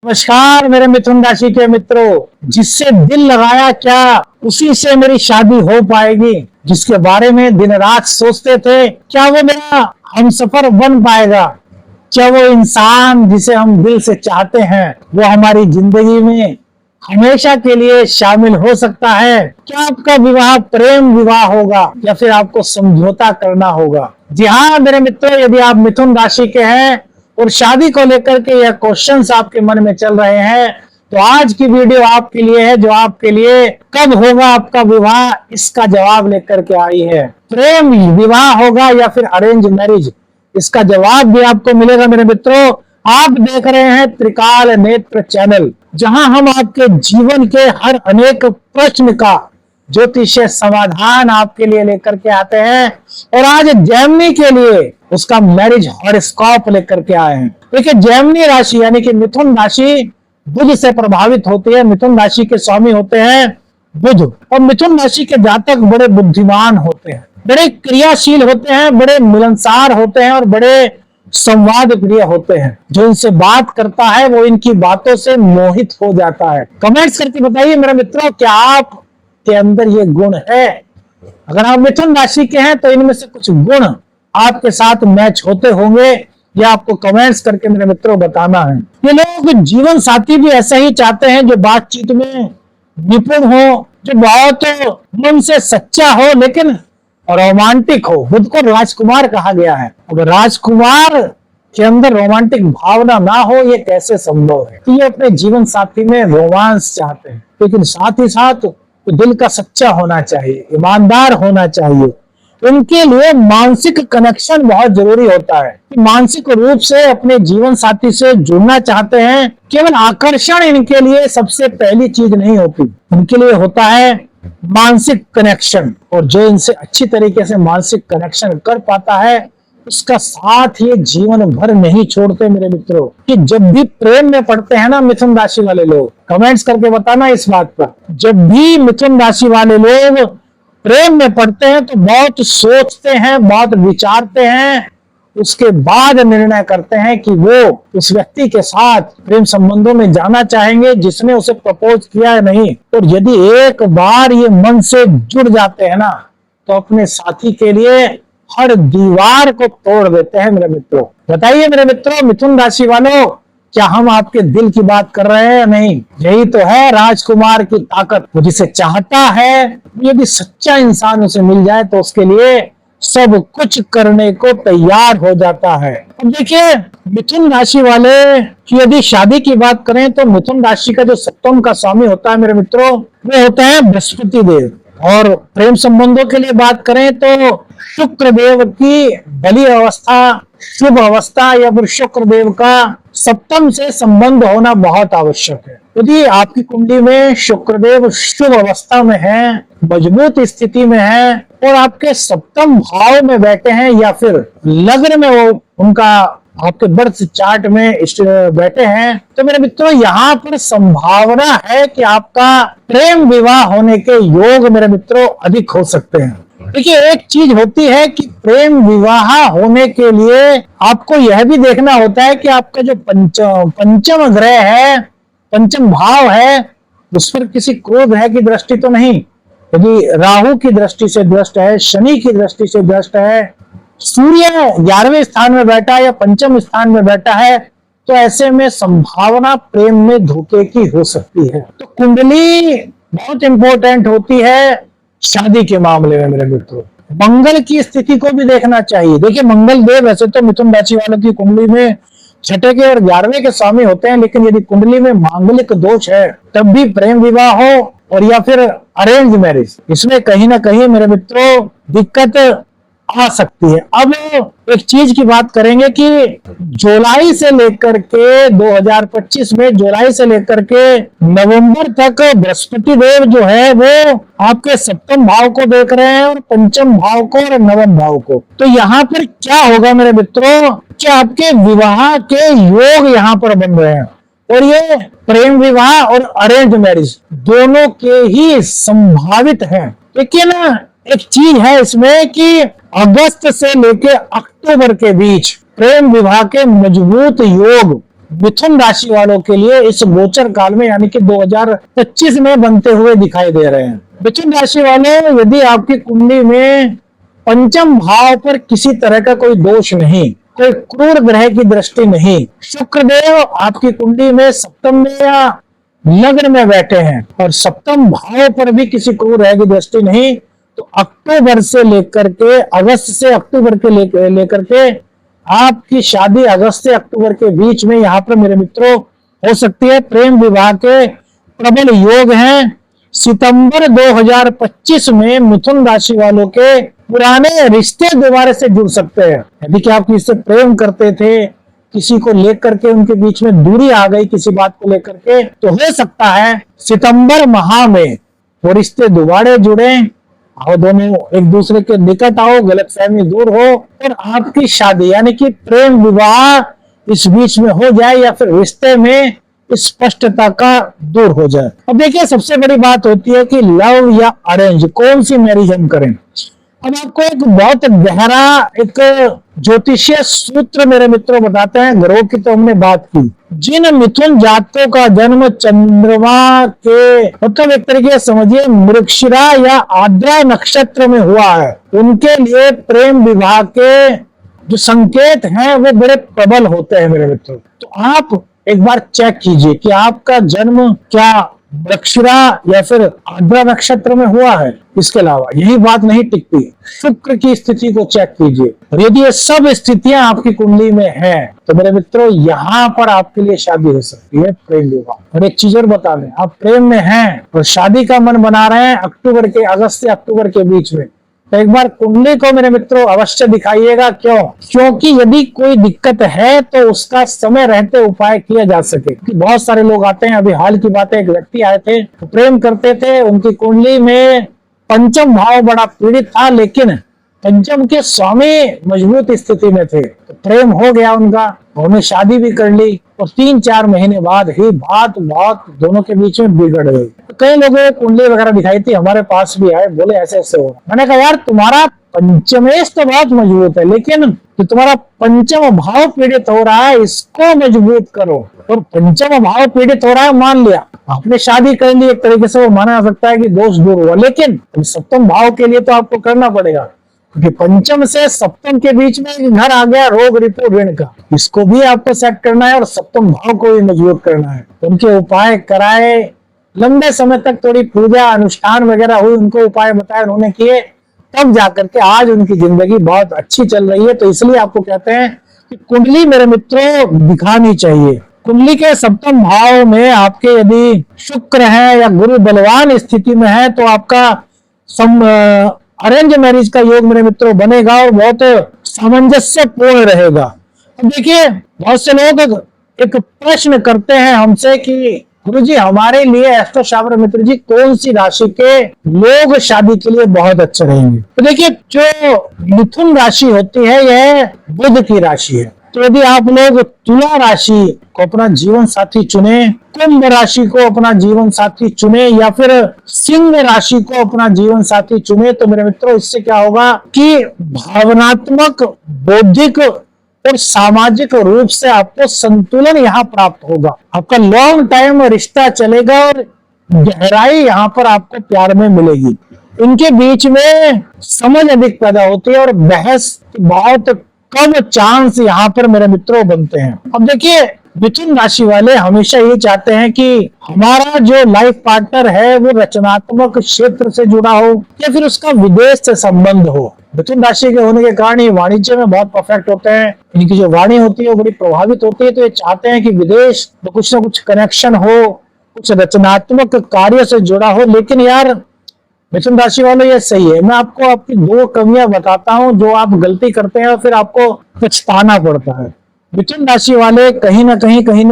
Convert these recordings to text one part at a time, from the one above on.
नमस्कार मेरे मिथुन राशि के मित्रों, जिससे दिल लगाया क्या उसी से मेरी शादी हो पाएगी। जिसके बारे में दिन रात सोचते थे क्या वो मेरा हमसफर बन पाएगा। क्या वो इंसान जिसे हम दिल से चाहते हैं वो हमारी जिंदगी में हमेशा के लिए शामिल हो सकता है। क्या आपका विवाह प्रेम विवाह होगा या फिर आपको समझौता करना होगा। जी हाँ मेरे मित्रों, यदि आप मिथुन राशि के हैं और शादी को लेकर के यह क्वेश्चंस आपके मन में चल रहे हैं तो आज की वीडियो आपके लिए है, जो आपके लिए कब होगा आपका विवाह इसका जवाब लेकर के आई है। प्रेम विवाह होगा या फिर अरेंज मैरिज, इसका जवाब भी आपको मिलेगा मेरे मित्रों। आप देख रहे हैं त्रिकाल नेत्र चैनल, जहां हम आपके जीवन के हर अनेक प्रश्न का ज्योतिषीय समाधान आपके लिए लेकर के आते हैं। और आज जेमिनी के लिए उसका मैरिज हॉरोस्कोप लेकर के आए हैं। देखिए, जेमिनी राशि यानी कि मिथुन राशि बुध से प्रभावित होती है। मिथुन राशि के स्वामी होते हैं बुध, और मिथुन राशि के जातक बड़े बुद्धिमान होते हैं, बड़े क्रियाशील होते हैं, बड़े मिलनसार होते हैं और बड़े संवाद प्रिय होते हैं। जो इनसे बात करता है वो इनकी बातों से मोहित हो जाता है। कमेंट्स करके बताइए मेरे मित्रों, क्या आप के अंदर ये गुण है। अगर आप मिथुन राशि के हैं तो इनमें से कुछ गुण आपके साथ मैच होते होंगे, या आपको कमेंट्स करके मेरे मित्रों बताना है। ये लोग जीवन साथी भी ऐसा ही चाहते हैं जो बातचीत में निपुण हो, जो बहुत मन से सच्चा हो लेकिन रोमांटिक हो। बुध को राजकुमार कहा गया है। अब राजकुमार के अंदर रोमांटिक भावना ना हो ये कैसे संभव है। तो ये अपने जीवन साथी में रोमांस चाहते हैं, लेकिन साथ ही साथ तो दिल का सच्चा होना चाहिए, ईमानदार होना चाहिए। उनके लिए मानसिक कनेक्शन बहुत जरूरी होता है। मानसिक रूप से अपने जीवन साथी से जुड़ना चाहते हैं। केवल आकर्षण इनके लिए सबसे पहली चीज नहीं होती, इनके लिए होता है मानसिक कनेक्शन। और जो इनसे अच्छी तरीके से मानसिक कनेक्शन कर पाता है उसका साथ ये जीवन भर नहीं छोड़ते मेरे मित्रों। कि जब भी प्रेम में पड़ते हैं ना मिथुन राशि वाले लोग, कमेंट्स करके बताना इस बात पर, जब भी मिथुन राशि वाले लोग प्रेम में पड़ते हैं तो बहुत सोचते हैं, बहुत विचारते हैं, उसके बाद निर्णय करते हैं कि वो उस व्यक्ति के साथ प्रेम संबंधों में जाना चाहेंगे जिसने उसे प्रपोज किया है नहीं। और यदि एक बार ये मन से जुड़ जाते हैं ना तो अपने साथी के लिए हर दीवार को तोड़ देते हैं मेरे मित्रों। बताइए मेरे मित्रों, मिथुन राशि वालों, क्या हम आपके दिल की बात कर रहे हैं या नहीं। यही तो है राजकुमार की ताकत। वो जिसे चाहता है, यदि सच्चा इंसान उसे मिल जाए तो उसके लिए सब कुछ करने को तैयार हो जाता है। अब देखिए, मिथुन राशि वाले की यदि शादी की बात करें तो मिथुन राशि का जो सप्तम का स्वामी होता है मेरे मित्रों, वो होता है बृहस्पति देव। और प्रेम संबंधों के लिए बात करें तो शुक्र देव की बली अवस्था, शुभ अवस्था या फिर शुक्र देव का सप्तम से संबंध होना बहुत आवश्यक है। यदि आपकी कुंडली में शुक्र देव शुभ अवस्था में है, मजबूत स्थिति में है और आपके सप्तम भाव में बैठे हैं या फिर लग्न में वो उनका आपके बर्थ चार्ट में बैठे हैं, तो मेरे मित्रों यहाँ पर संभावना है कि आपका प्रेम विवाह होने के योग मेरे मित्रों अधिक हो सकते हैं। देखिए, एक चीज होती है कि प्रेम विवाह होने के लिए आपको यह भी देखना होता है कि आपका जो पंचम ग्रह है, पंचम भाव है, उस पर किसी क्रोध ग्रह की दृष्टि तो नहीं। यदि राहु की दृष्टि से दृष्ट है, शनि की दृष्टि से दृष्ट है, सूर्य 11वें स्थान में बैठा है या पंचम स्थान में बैठा है, तो ऐसे में संभावना प्रेम में धोखे की हो सकती है। तो कुंडली बहुत इंपॉर्टेंट होती है शादी के मामले में मेरे मित्रों। मंगल की स्थिति को भी देखना चाहिए। देखिए, मंगल देव वैसे तो मिथुन राशि वालों की कुंडली में छठे के और 11वें के स्वामी होते हैं, लेकिन यदि कुंडली में मांगलिक दोष है तब भी प्रेम विवाह हो और या फिर अरेंज मैरिज, इसमें कहीं ना कहीं मेरे मित्रों दिक्कत आ सकती है। अब एक चीज की बात करेंगे कि जुलाई से लेकर के 2025 में जुलाई से लेकर के नवंबर तक बृहस्पति देव जो है वो आपके सप्तम भाव को देख रहे हैं और पंचम भाव को और नवम भाव को। तो यहाँ पर क्या होगा मेरे मित्रों कि आपके विवाह के योग यहाँ पर बन रहे हैं। और ये प्रेम विवाह और अरेंज मैरिज दोनों के ही संभावित हैं। देखिए ना, एक चीज है इसमें कि अगस्त से लेके अक्टूबर के बीच प्रेम विवाह के मजबूत योग मिथुन राशि वालों के लिए इस गोचर काल में यानी कि 2025 में बनते हुए दिखाई दे रहे हैं। मिथुन राशि वाले, यदि आपकी कुंडली में पंचम भाव पर किसी तरह का कोई दोष नहीं, कोई क्रूर ग्रह की दृष्टि नहीं, शुक्रदेव आपकी कुंडली में सप्तम में या लग्न में बैठे हैं और सप्तम भाव पर भी किसी क्रूर ग्रह की दृष्टि नहीं, तो अक्टूबर से लेकर के अगस्त से अक्टूबर के लेकर के आपकी शादी अगस्त से अक्टूबर के बीच में यहाँ पर मेरे मित्रों हो सकती है। प्रेम विवाह के प्रबल योग हैं। सितंबर 2025 में मिथुन राशि वालों के पुराने रिश्ते दोबारा से जुड़ सकते हैं। यदि कि आप किसी से प्रेम करते थे, किसी को लेकर के उनके बीच में दूरी आ गई किसी बात को लेकर के, तो हो सकता है सितंबर माह में वो रिश्ते दोबारा जुड़े और दोनों एक दूसरे के निकट आओ, गलतफहमी दूर हो और आपकी शादी यानी कि प्रेम विवाह इस बीच में हो जाए या फिर रिश्ते में स्पष्टता का दूर हो जाए। अब देखिए, सबसे बड़ी बात होती है कि लव या अरेंज, कौन सी मैरिज हम करें। अब आपको एक बहुत गहरा एक ज्योतिषीय सूत्र मेरे मित्रों बताते हैं। ग्रहों की तो हमने बात की। जिन मिथुन जातकों का जन्म चंद्रमा के मतलब एक तरीके से समझिए मृगशिरा या आद्रा नक्षत्र में हुआ है, उनके लिए प्रेम विवाह के जो संकेत हैं वो बड़े प्रबल होते हैं मेरे मित्रों। तो आप एक बार चेक कीजिए कि आपका जन्म क्या मृगशिरा या फिर आद्रा नक्षत्र में हुआ है। इसके अलावा यही बात नहीं टिकती, शुक्र की स्थिति को चेक कीजिए और यदि ये सब स्थितियां आपकी कुंडली में हैं तो मेरे मित्रों यहाँ पर आपके लिए शादी हो सकती है, प्रेम विवाह। और एक चीज और बता दें, आप प्रेम में हैं और शादी का मन बना रहे हैं अगस्त से अक्टूबर के बीच में, तो एक बार कुंडली को मेरे मित्रों अवश्य दिखाइएगा। क्यों? क्योंकि यदि कोई दिक्कत है तो उसका समय रहते उपाय किया जा सके। कि बहुत सारे लोग आते हैं, अभी हाल की बात है, एक व्यक्ति आए थे, प्रेम करते थे, उनकी कुंडली में पंचम भाव बड़ा पीड़ित था, लेकिन पंचम के स्वामी मजबूत स्थिति में थे, तो प्रेम हो गया उनका, उन्होंने शादी भी कर ली और 3-4 महीने बाद ही बात दोनों के बीच में बिगड़ गई। तो कई लोगों ने कुंडली वगैरह दिखाई थी, हमारे पास भी आए, बोले ऐसे ऐसे हो। मैंने कहा यार तुम्हारा पंचमेश तो बहुत मजबूत है, लेकिन जो तुम्हारा पंचम भाव पीड़ित हो रहा है इसको मजबूत करो। और पंचम भाव पीड़ित हो रहा है, मान लिया आपने शादी कर ली, एक तरीके से वो माना जा सकता है कि दोष दूर हुआ, लेकिन सप्तम भाव के लिए तो आपको करना पड़ेगा, क्योंकि पंचम से सप्तम के बीच में घर आ गया रोग रिपो ऋण का, इसको भी आपको सेट करना है और सप्तम भाव को भी मजबूत करना है। उनके उपाय कराए, लंबे समय तक थोड़ी पूजा अनुष्ठान वगैरह हुई, उनको उपाय बताए, उन्होंने किए, तब जाकर के आज उनकी जिंदगी बहुत अच्छी चल रही है। तो इसलिए आपको कहते हैं कि कुंडली मेरे मित्रों दिखानी चाहिए। कुंडली के सप्तम भाव में आपके यदि शुक्र है या गुरु बलवान स्थिति में है तो आपका अरेंज मैरिज का योग मेरे मित्रों बनेगा और बहुत सामंजस्य पूर्ण रहेगा। अब देखिए, बहुत से लोग एक प्रश्न करते हैं हमसे कि गुरुजी हमारे लिए एस्ट्रो शावर मित्र जी कौन सी राशि के लोग शादी के लिए बहुत अच्छे रहेंगे। तो देखिए, जो मिथुन राशि होती है यह बुध की राशि है। तो यदि आप लोग तुला राशि को अपना जीवन साथी चुने, कुंभ राशि को अपना जीवन साथी चुने या फिर सिंह राशि को अपना जीवन साथी चुने, तो मेरे मित्रों इससे क्या होगा कि भावनात्मक, बौद्धिक और सामाजिक रूप से आपको संतुलन यहाँ प्राप्त होगा। आपका लॉन्ग टाइम रिश्ता चलेगा और गहराई यहाँ पर आपको प्यार में मिलेगी। इनके बीच में समझ अधिक पैदा होती है और बहस बहुत कम चांस यहाँ पर मेरे मित्रों बनते हैं। अब देखिए, मिथुन राशि वाले हमेशा ये चाहते हैं कि हमारा जो लाइफ पार्टनर है वो रचनात्मक क्षेत्र से जुड़ा हो या फिर उसका विदेश से संबंध हो। मिथुन राशि के होने के कारण ये वाणिज्य में बहुत परफेक्ट होते हैं, इनकी जो वाणी होती है वो बड़ी प्रभावित होती है। तो ये चाहते हैं कि विदेश में कुछ ना कुछ कनेक्शन हो, कुछ रचनात्मक कार्य से जुड़ा हो। लेकिन यार मिथुन राशि वालों ये सही है, मैं आपको आपकी 2 कमियां बताता हूं जो आप गलती करते हैं और फिर आपको पछताना पड़ता है। मिथुन राशि वाले कहीं ना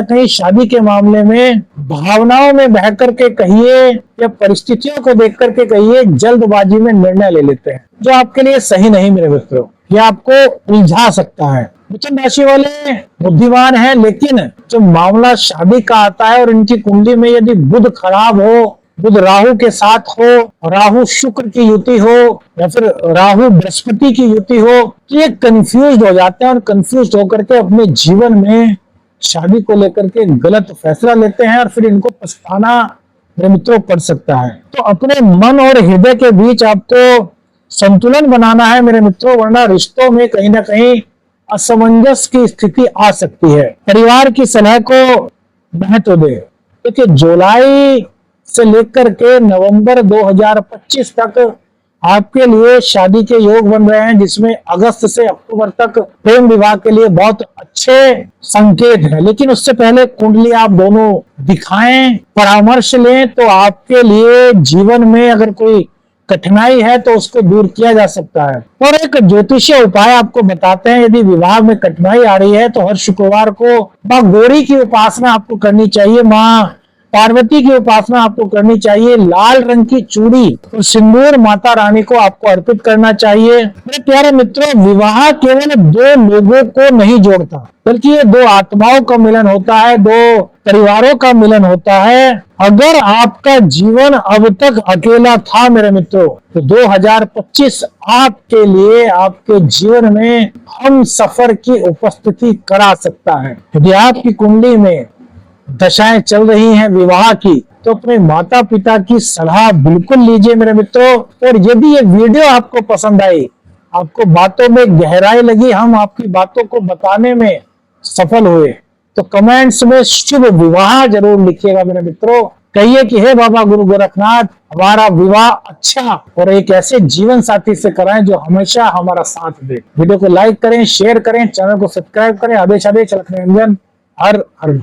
कहीं शादी के मामले में भावनाओं में बह करके कहिए या परिस्थितियों को देख करके कहिए जल्दबाजी में निर्णय ले लेते हैं, जो आपके लिए सही नहीं मेरे मित्रों। ये आपको उलझा सकता है। मिथुन राशि वाले बुद्धिमान हैं, लेकिन जो मामला शादी का आता है और इनकी कुंडली में यदि बुध खराब हो, बुध राहु के साथ हो, राहु शुक्र की युति हो या फिर राहु बृहस्पति की युति हो, तो ये कंफ्यूज हो जाते हैं और कंफ्यूज होकर के अपने जीवन में शादी को लेकर के गलत फैसला लेते हैं और फिर इनको पछताना मेरे मित्रों पड़ सकता है। तो अपने मन और हृदय के बीच आपको संतुलन बनाना है मेरे मित्रों, वरना रिश्तों में कहीं ना कहीं असमंजस की स्थिति आ सकती है। परिवार की सलाह को महत्व दे, क्योंकि जुलाई से लेकर के नवंबर 2025 तक आपके लिए शादी के योग बन रहे हैं, जिसमें अगस्त से अक्टूबर तक प्रेम विवाह के लिए बहुत अच्छे संकेत हैं। लेकिन उससे पहले कुंडली आप दोनों दिखाएं, परामर्श लें, तो आपके लिए जीवन में अगर कोई कठिनाई है तो उसको दूर किया जा सकता है। और एक ज्योतिषीय उपाय आपको बताते हैं, यदि विवाह में कठिनाई आ रही है तो हर शुक्रवार को माँ गौरी की उपासना आपको करनी चाहिए, माँ पार्वती की उपासना आपको करनी चाहिए, लाल रंग की चूड़ी और सिंदूर माता रानी को आपको अर्पित करना चाहिए। मेरे प्यारे मित्रों, विवाह केवल दो लोगों को नहीं जोड़ता, बल्कि ये दो आत्माओं का मिलन होता है, दो परिवारों का मिलन होता है। अगर आपका जीवन अब तक अकेला था मेरे मित्रों, तो 2025 आपके लिए आपके जीवन में हम सफर की उपस्थिति करा सकता है। यदि आपकी कुंडली में दशाएं चल रही हैं विवाह की, तो अपने माता पिता की सलाह बिल्कुल लीजिए मेरे मित्रों। और यदि ये वीडियो आपको पसंद आई, आपको बातों में गहराई लगी, हम आपकी बातों को बताने में सफल हुए, तो कमेंट्स में शुभ विवाह जरूर लिखिएगा मेरे मित्रों। कहिए कि हे बाबा गुरु गोरखनाथ, हमारा विवाह अच्छा और एक ऐसे जीवन साथी से कराएं जो हमेशा हमारा साथ दे। वीडियो को लाइक करें, शेयर करें, चैनल को सब्सक्राइब करें। आदेश आदेश लखन निरंजन, हर हर।